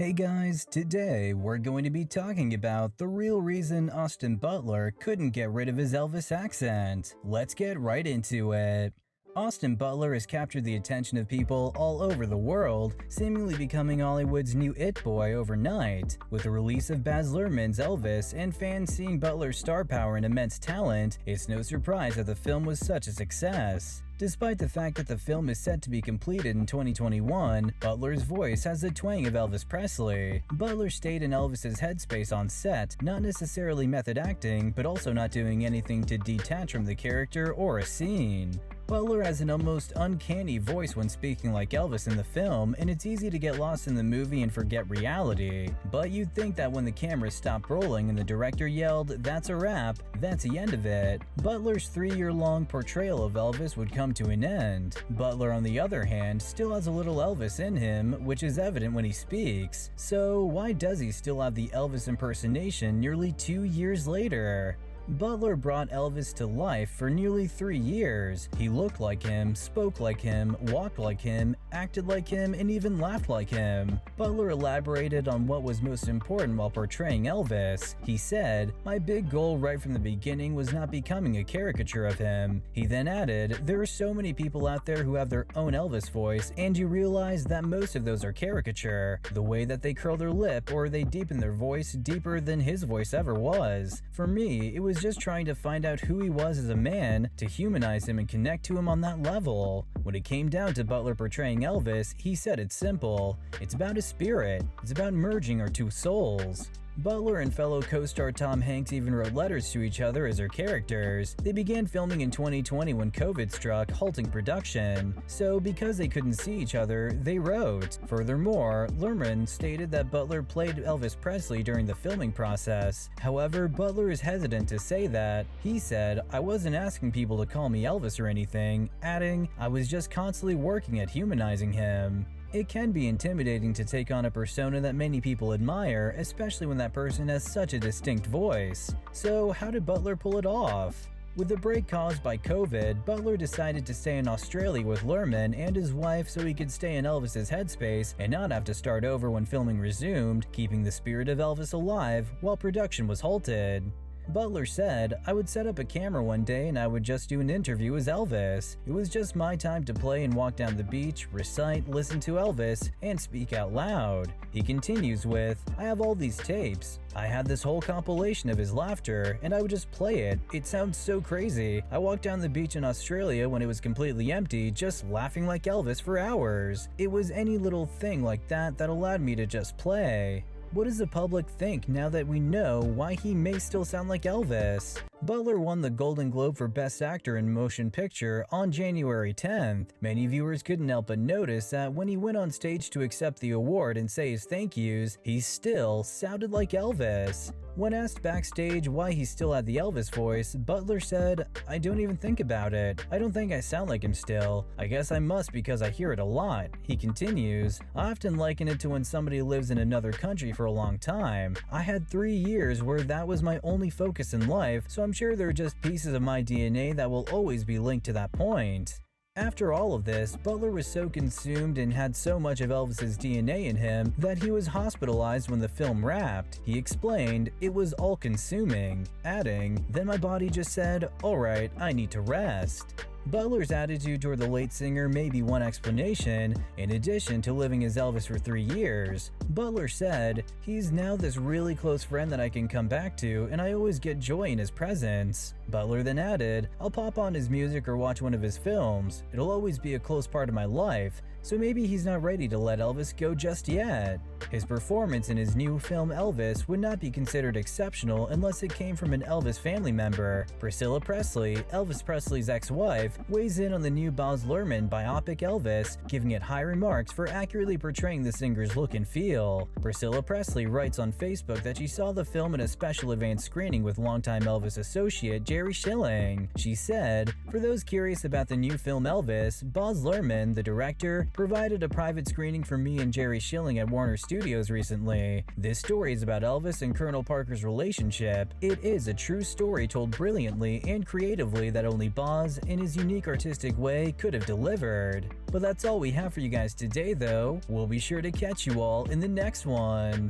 Hey guys, today we're going to be talking about the real reason Austin Butler couldn't get rid of his Elvis accent. Let's get right into it. Austin Butler has captured the attention of people all over the world, seemingly becoming Hollywood's new it boy overnight. With the release of Baz Luhrmann's Elvis and fans seeing Butler's star power and immense talent, it's no surprise that the film was such a success. Despite the fact that the film is set to be completed in 2021, Butler's voice has the twang of Elvis Presley. Butler stayed in Elvis's headspace on set, not necessarily method acting, but also not doing anything to detach from the character or a scene. Butler has an almost uncanny voice when speaking like Elvis in the film, and it's easy to get lost in the movie and forget reality. But you'd think that when the camera stopped rolling and the director yelled, "That's a wrap," that's the end of it. Butler's 3-year-long portrayal of Elvis would come to an end. Butler, on the other hand, still has a little Elvis in him, which is evident when he speaks. So why does he still have the Elvis impersonation nearly 2 years later? Butler brought Elvis to life for nearly 3 years. He looked like him, spoke like him, walked like him, acted like him, and even laughed like him. Butler elaborated on what was most important while portraying Elvis. He said, "My big goal right from the beginning was not becoming a caricature of him." He then added, "There are so many people out there who have their own Elvis voice, and you realize that most of those are caricature. The way that they curl their lip or they deepen their voice deeper than his voice ever was. For me, it was just trying to find out who he was as a man, to humanize him and connect to him on that level." When it came down to Butler portraying Elvis, he said it's simple. It's about his spirit. It's about merging our two souls. Butler and fellow co-star Tom Hanks even wrote letters to each other as their characters. They began filming in 2020 when COVID struck, halting production. So because they couldn't see each other, they wrote. Furthermore, Luhrmann stated that Butler played Elvis Presley during the filming process. However, Butler is hesitant to say that. He said, "I wasn't asking people to call me Elvis or anything," adding, "I was just constantly working at humanizing him." It can be intimidating to take on a persona that many people admire, especially when that person has such a distinct voice. So how did Butler pull it off? With the break caused by COVID, Butler decided to stay in Australia with Luhrmann and his wife so he could stay in Elvis's headspace and not have to start over when filming resumed, keeping the spirit of Elvis alive while production was halted. Butler said, "I would set up a camera one day and I would just do an interview as Elvis. It was just my time to play and walk down the beach, recite, listen to Elvis, and speak out loud." He continues with, "I have all these tapes. I had this whole compilation of his laughter, and I would just play it. It sounds so crazy. I walked down the beach in Australia when it was completely empty, just laughing like Elvis for hours. It was any little thing like that that allowed me to just play." What does the public think now that we know why he may still sound like Elvis? Butler won the Golden Globe for Best Actor in Motion Picture on January 10th. Many viewers couldn't help but notice that when he went on stage to accept the award and say his thank yous, he still sounded like Elvis. When asked backstage why he still had the Elvis voice, Butler said, "I don't even think about it. I don't think I sound like him still. I guess I must because I hear it a lot." He continues, "I often liken it to when somebody lives in another country for a long time. I had 3 years where that was my only focus in life, so I'm sure there are just pieces of my DNA that will always be linked to that point." After all of this, Butler was so consumed and had so much of Elvis's DNA in him that he was hospitalized when the film wrapped. He explained, "It was all-consuming," adding, "Then my body just said, 'Alright, I need to rest.'" Butler's attitude toward the late singer may be one explanation, in addition to living as Elvis for 3 years. Butler said, "He's now this really close friend that I can come back to, and I always get joy in his presence." Butler then added, "I'll pop on his music or watch one of his films. It'll always be a close part of my life, so maybe he's not ready to let Elvis go just yet." His performance in his new film Elvis would not be considered exceptional unless it came from an Elvis family member. Priscilla Presley, Elvis Presley's ex-wife, weighs in on the new Baz Luhrmann biopic Elvis, giving it high remarks for accurately portraying the singer's look and feel. Priscilla Presley writes on Facebook that she saw the film in a special advance screening with longtime Elvis associate Jerry Schilling. She said, "For those curious about the new film Elvis, Baz Luhrmann, the director, provided a private screening for me and Jerry Schilling at Warner Studios recently. This story is about Elvis and Colonel Parker's relationship. It is a true story told brilliantly and creatively that only Boz, in his unique artistic way, could have delivered. But that's all we have for you guys today though. We'll be sure to catch you all in the next one.